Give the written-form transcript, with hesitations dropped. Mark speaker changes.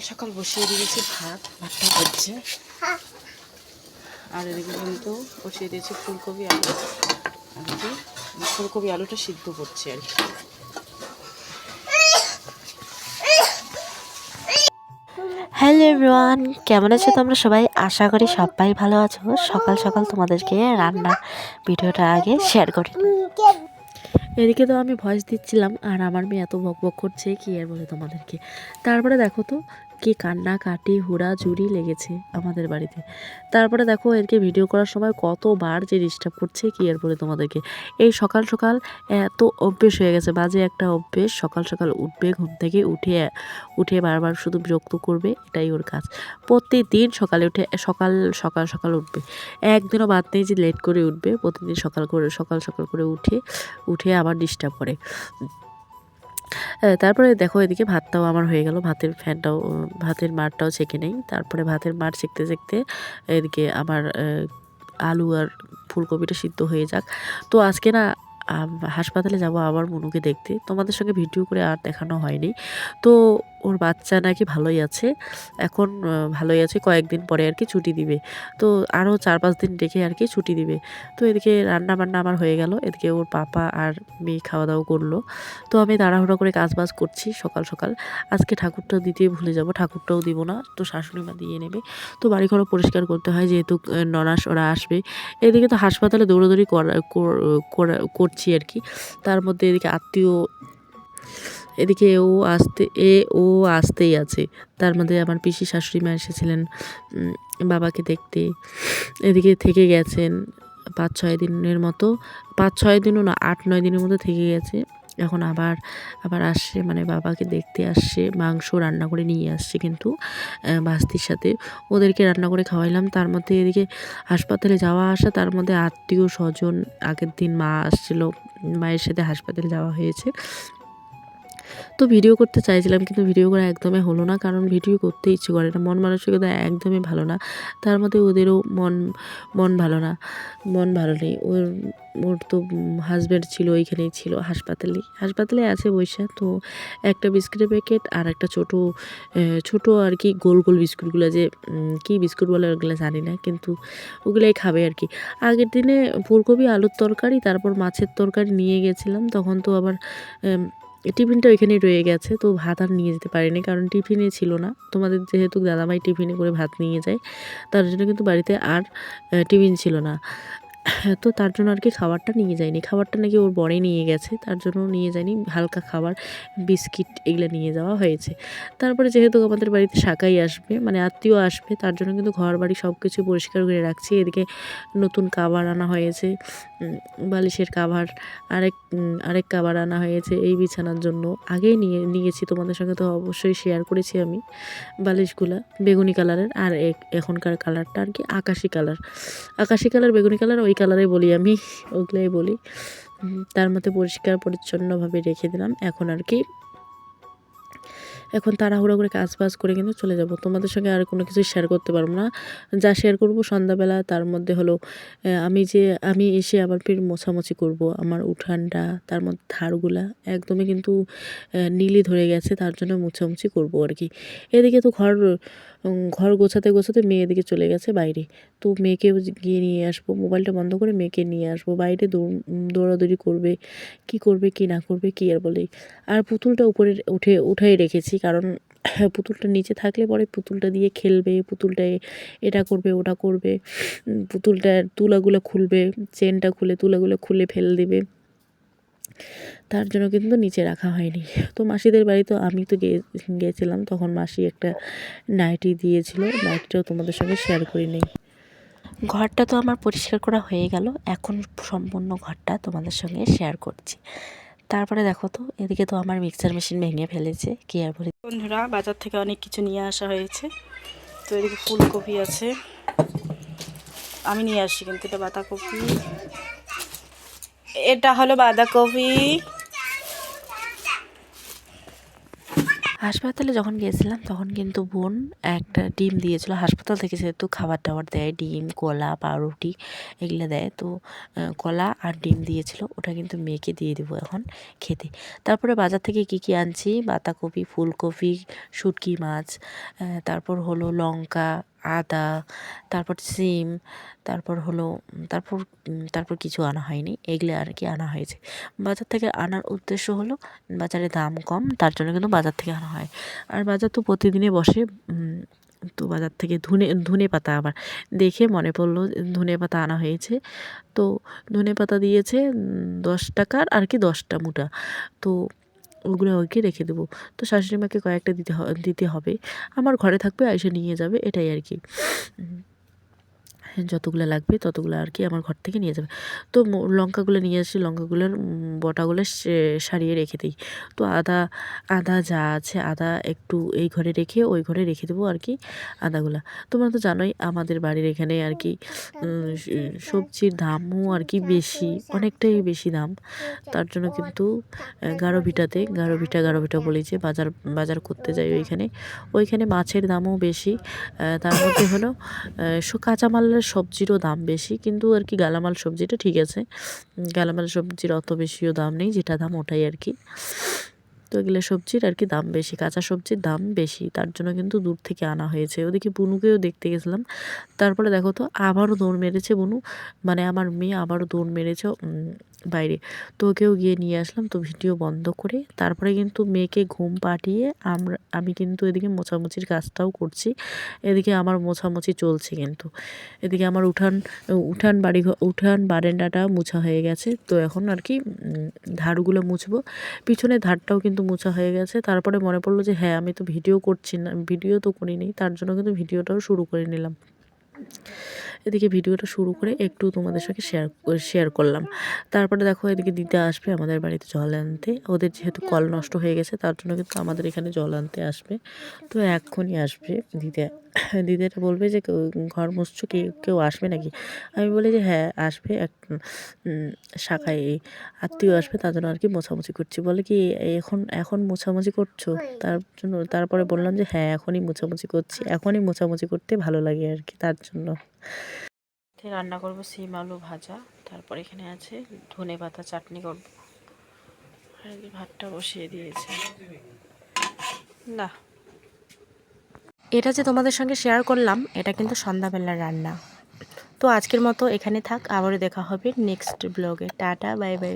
Speaker 1: সকাল বসিয়ে দিয়েছি ভাতটা হচ্ছে। আর এদিকে কিন্তু বসিয়ে দিয়েছি ফুলকপি আলু। আর কি ফুলকপি আলুটা সিদ্ধ করছি আর কি।
Speaker 2: হ্যালো এভরিওয়ান, কেমন আছো তোমরা সবাই? আশা করি সবাই ভালো আছো। সকাল সকাল তোমাদেরকে রান্নার ভিডিওটা আগে শেয়ার করি। এদিকে তো আমি ভয়েস দিচ্ছিলাম আর আমার মেয়ে এত বকবক করছে কি আর বলে তোমাদেরকে। তারপরে দেখো তো কি কান্নাকাটি হুড়াঝুড়ি লেগেছে আমাদের বাড়িতে। তারপরে দেখো এরকে ভিডিও করার সময় কতবার যে ডিস্টার্ব করছে কি আর বলে তোমাদেরকে। এই সকাল সকাল এত অভ্যেস হয়ে গেছে, বাজে একটা অভ্যেস। সকাল সকাল উঠবে, ঘুম থেকে উঠে বারবার শুধু বিরক্ত করবে, এটাই ওর কাজ। প্রতিদিন সকালে উঠে সকাল সকাল সকাল উঠবে, একদিনও বাদ নেই যে লেট করে উঠবে। প্রতিদিন সকাল সকাল করে উঠে আবার ডিস্টার্ব করে। তারপরে দেখো এদিকে ভাতটাও আমার হয়ে গেল, ভাতের মারটাও ছেঁকে নেই। তারপরে ভাতের মার ছেঁকতে এদিকে আমার আলু আর ফুলকপিটা সিদ্ধ হয়ে যাক। তো আজকে না হাসপাতালে যাব আবার মনুকে দেখতে। তোমাদের সঙ্গে ভিডিও করে আর দেখানো হয়নি। তো ওর বাচ্চা নাকি ভালোই আছে, এখন ভালোই আছে। কয়েকদিন পরে আর কি ছুটি দিবে। তো আরও 4-5 দিন রেখে আর কি ছুটি দিবে। তো এদিকে রান্নাবান্না আমার হয়ে গেল। এদিকে ওর পাপা আর মেয়ে খাওয়া দাওয়া করলো। তো আমি তাড়াহুড়ো করে কাজবাজ করছি সকাল সকাল। আজকে ঠাকুরটা দিতে ভুলে যাব, ঠাকুরটাও দিব না, তো শাশুড়ি মা দিয়ে নেবে। তো বাড়িঘরও পরিষ্কার করতে হয় যেহেতু ননাস ওরা আসবে। এদিকে তো হাসপাতালে দৌড়াদৌড়ি করছি আর কি। তার মধ্যে এদিকে ও আসতেই আছে। তার মধ্যে আমার পিসি শাশুড়ি মা এসেছিলেন বাবাকে দেখতে। এদিকে থেকে গেছেন 5-6 দিনের মতো, 5-6 দিনও না, 8-9 দিনের মতো থেকে গেছে। এখন আবার আসছে, মানে বাবাকে দেখতে আসছে। মাংস রান্না করে নিয়ে আসছে কিন্তু ভাস্তির সাথে। ওদেরকে রান্না করে খাওয়াইলাম। তার মধ্যে এদিকে হাসপাতালে যাওয়া আসা, তার মধ্যে আত্মীয় স্বজন। আগের দিন মা আসছিল, মায়ের সাথে হাসপাতালে যাওয়া হয়েছে। তো ভিডিও করতে চাইছিলাম কিন্তু ভিডিও করা একদমই হলো না, কারণ ভিডিও করতে ইচ্ছে করে না, মন মানসিকতা একদমই ভালো না। তার মধ্যে ওদেরও মন ভালো নেই। ওর তো হাজব্যান্ড ছিল, ওইখানেই ছিল হাসপাতালে আছে বৈশা। তো একটা বিস্কুটের প্যাকেট আর একটা ছোট আর কি গোল গোল বিস্কুটগুলো, যে কি বিস্কুট বলে ওগুলো জানি না, কিন্তু ওগুলাই খাবে আর কি। আগের দিনে ফুলকপি আলুর তরকারি, তারপর মাছের তরকারি নিয়ে গেছিলাম, তখন তো আবার টিফিনটা ওইখানেই রয়ে গেছে। তো ভাত আর নিয়ে যেতে পারিনি, কারণ টিফিনে ছিল না। তোমাদের যেহেতু দাদাভাই টিফিনে করে ভাত নিয়ে যায়, তার জন্য কিন্তু বাড়িতে আর টিফিন ছিল না। তো তার জন্য আর কি খাবারটা নিয়ে যায়নি। খাবারটা নাকি ওর বরে নিয়ে গেছে, তার জন্য নিয়ে যায়নি। হালকা খাবার, বিস্কিট এগুলো নিয়ে যাওয়া হয়েছে। তারপরে যেহেতু আমাদের বাড়িতে শাকাই আসবে, মানে আত্মীয় আসবে, তার জন্য কিন্তু ঘর বাড়ি সব কিছু পরিষ্কার করে রাখছি। এদিকে নতুন কাভার আনা হয়েছে, বালিশের কাভার, আরেক কাভার আনা হয়েছে এই বিছানার জন্য। আগেই নিয়েছি, তোমাদের সঙ্গে তো অবশ্যই শেয়ার করেছি আমি বালিশগুলা। বেগুনি কালারের, আর এখনকার কালারটা আর কি আকাশি কালার, বেগুনি কালার, ওই কালারে বলি আমি, ওগুলাই বলি। তার মধ্যে পরিষ্কার পরিচ্ছন্নভাবে রেখে দিলাম। এখন তাড়াহুড়ো করে কাজ করে কিন্তু চলে যাব। তোমাদের সঙ্গে আর কোনো কিছু শেয়ার করতে পারবো না। যা শেয়ার করব সন্ধ্যাবেলা, তার মধ্যে হলো আমি এসে আবার ফির মোছামুছি করব আমার উঠানটা। তার মধ্যে ধারগুলা একদমই কিন্তু নীলি ধরে গেছে, তার জন্য মোছামুছি করব আর কি। এদিকে তো ঘর গোছাতে মেয়ে এদিকে চলে গেছে বাইরে। তো মেয়েকেও গিয়ে নিয়ে আসবো, মোবাইলটা বন্ধ করে মেয়েকে নিয়ে আসবো। বাইরে দৌড়াদৌড়ি করবে, কি না করবে কি আর বলে। আর পুতুলটা উপরে উঠাই রেখেছি, কারণ পুতুলটা নিচে থাকলে পরে পুতুলটা দিয়ে খেলবে, পুতুলটায় এটা করবে ওটা করবে, পুতুলটার তুলাগুলো খুলবে, চেনটা খুলে তুলাগুলো খুলে ফেলে দিবে। তার জন্য কিন্তু নিচে রাখা হয়নি। তো মাসিদের বাড়ি তো আমি তো গিয়েছিলাম, তখন মাসি একটা নাইটি দিয়েছিল, নাইটিটাও তোমাদের সঙ্গে শেয়ার করে নেই। ঘরটা তো আমার পরিষ্কার করা হয়ে গেল, এখন সম্পূর্ণ ঘরটা তোমাদের সঙ্গে শেয়ার করছি। তারপরে দেখো তো এদিকে তো আমার মিক্সার মেশিন ভেঙে ফেলেছে, কি আর বলি।
Speaker 1: বন্ধুরা, বাজার থেকে অনেক কিছু নিয়ে আসা হয়েছে। তো এদিকে ফুলকপি আছে, আমি নিয়ে আসছি কিন্তু এটা বাঁধাকপি, এটা হলো বাঁধাকপি।
Speaker 2: হাসপাতালে যখন গিয়েছিলাম তখন কিন্তু বোন একটা ডিম দিয়েছিল। হাসপাতাল থেকে যেহেতু খাবার টাবার দেয়, ডিম, কলা, পাউরুটি এগুলো দেয়, তো কলা আর ডিম দিয়েছিল। ওটা কিন্তু মেয়েকে দিয়ে দেবো এখন খেতে। তারপরে বাজার থেকে কী কী আনছি, বাঁধাকপি, ফুলকপি, শুটকি মাছ, তারপর হলো লঙ্কা, আদা, তারপর সিম, তারপর হলো তারপর তারপর কিছু আনা হয়নি, এগুলো আর কি আনা হয়েছে। বাজার থেকে আনার উদ্দেশ্য হলো বাজারে দাম কম, তার জন্য কিন্তু বাজার থেকে আনা হয়। আর বাজার তো প্রতিদিনই বসে, তো বাজার থেকে ধনে পাতা আবার দেখে মনে পড়লো ধনে পাতা আনা হয়েছে। তো ধনে পাতা দিয়েছে 10 টাকার আর কি 10টা মুঠা। তো ওগুলো আর কি রেখে দেবো। তো শাশুড়ি মাকে কয়েকটা দিতে হবে। আমার ঘরে থাকবে, এসে নিয়ে যাবে, এটাই আর কি। যতগুলো লাগবে ততগুলো আর কি আমার ঘর থেকে নিয়ে যাবে। তো লঙ্কাগুলো নিয়ে আসি, লঙ্কাগুলোর বটাগুলো সারিয়ে রেখে দিই। তো আদা যা আছে, আদা একটু এই ঘরে রেখে ওই ঘরে রেখে দেবো আর কি আদাগুলা। তোমরা তো জানোই আমাদের বাড়ির এখানে আর কি সবজির দামও আর কি বেশি, অনেকটাই বেশি দাম। তার জন্য কিন্তু গারোভিটা বলি যে বাজার করতে যাই ওইখানে মাছের দামও বেশি। তার মধ্যে হলো কাঁচামালের সবজিরও দাম বেশি, কিন্তু আর কি গালামাল সবজিটা ঠিক আছে। গালামাল সবজির অত বেশিও দাম নেই, যেটা দাম ওটাই আর কি। তো এগুলো সবজির আর কি দাম বেশি, কাঁচা সবজির দাম বেশি, তার জন্য কিন্তু দূর থেকে আনা হয়েছে। ওদিকে বুনুকেও দেখতে গেছিলাম। তারপরে দেখো তো আবারও দৌড় মেরেছে বুনু, মানে আমার মেয়ে আবারও দৌড় মেরেছে বাইরে। তো ওকেও গিয়ে নিয়ে আসলাম। তো ভিডিও বন্ধ করে তারপরে কিন্তু মেয়েকে ঘুম পাড়িয়ে আমি কিন্তু এদিকে মোছামুছির কাজটাও করছি। এদিকে আমার মোছামুছি চলছে কিন্তু। এদিকে আমার উঠান বারান্দাটা মোছা হয়ে গেছে। তো এখন আর কি ধারগুলো মুছবো। পিছনের ধারটাও কিন্তু মোছা হয়ে গেছে। তারপরে মনে পড়লো যে হ্যাঁ, আমি তো ভিডিও করছি না, ভিডিও তো করিনি, তার জন্য কিন্তু ভিডিওটাও শুরু করে নিলাম। এদিকে ভিডিওটা শুরু করে একটু তোমাদের সঙ্গে শেয়ার করলাম। তারপরে দেখো এদিকে দিদা আসবে আমাদের বাড়িতে জল আনতে। ওদের যেহেতু কল নষ্ট হয়ে গেছে, তার জন্য কিন্তু আমাদের এখানে জল আনতে আসবে। তো এক্ষুনি আসবে দিদাটা বলবে যে ঘর মুছছো, কেউ আসবে নাকি? আমি বলি যে হ্যাঁ আসবে, এক শাখায় আত্মীয় আসবে, তার জন্য আর কি মোছামুছি করছি। বলে কি এখন মোছামুছি করছো? তারপরে বললাম যে হ্যাঁ এখনই মোছামুছি করছি, এখনই মোছামুছি করতে ভালো লাগে আর কি, তার জন্য। রান্না করব সিম আলু ভাজা, তারপর এখানে আছে ধনে পাতা চাটনি করব, আর ভাতটা বসিয়ে দিয়েছে। না, এটা যে তোমাদের সঙ্গে শেয়ার করলাম, এটা কিন্তু সন্ধ্যাবেলার রান্না। তো আজকের মতো এখানে থাক, আবারও দেখা হবে নেক্সট ব্লগে। Tata, bye bye.